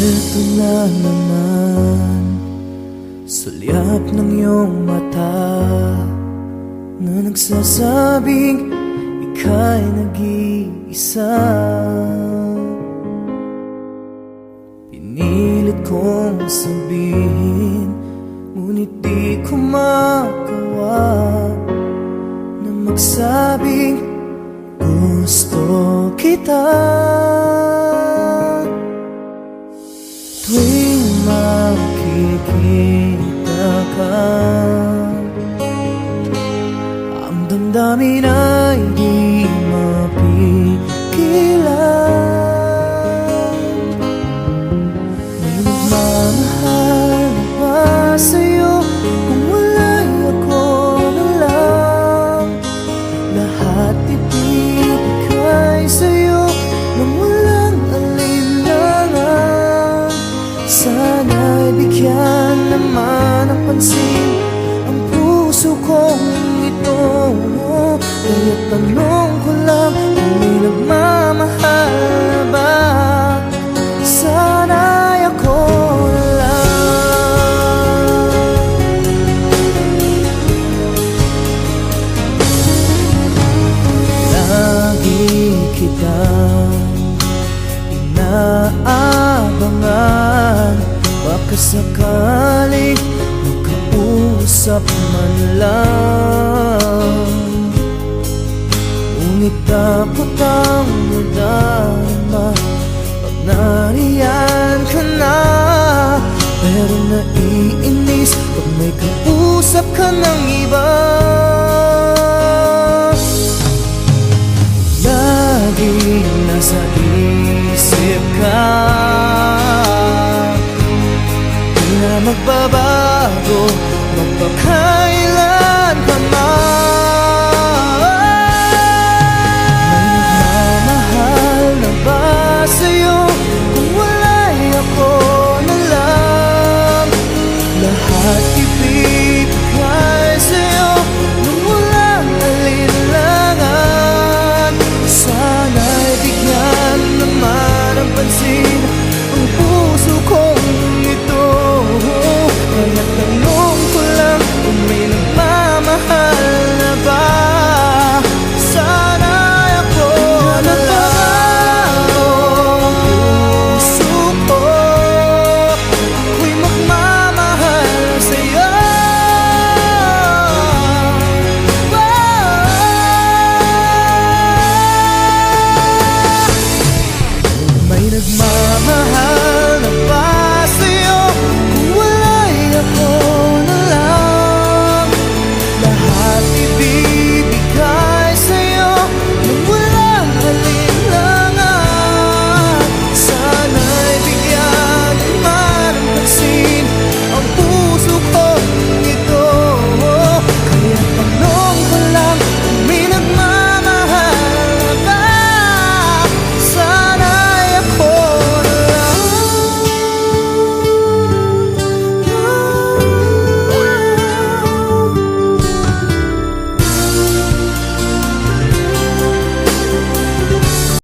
Eto na naman, sulyap ng iyong mata na nagsasabing ika'y nag-iisa. Pinilit kong sabihin, ngunit di ko magawa na magsabing gusto kita. Tuwing makikita ka, ang damdamin ay di mapigilan. May nagmamahal na ba sa'yo kung wala'y ako na lang? Lahat ibibigay sa'yo nang walang alinlangan. Sana'y bigyan naman ng pansin ang puso kong ito. Kaya tanong ko lang kung may nagmamahal na ba? Sana'y ako na lang. Lagi kitang inaabangan, baka sakaling makausap man lang. Ngunit takot ang nadama pag nariyan ka na. Pero naiinis pag may kausap ka ng iba. Laging nasa isip ka, di na magbabago magpakailan pa man. May nagmamahal na ba sa'yo kung wala'y ako na lang? Lahat ibibigay sa'yo nung walang alinlangan. Sana'y bigyan naman ng pansin ang puso kong ito. Kaya tanong ko lang kung may nagmamahal na ba? Sana'y ako na lang. Puso ko, ako'y magmamahal sa'yo. May nagmamahal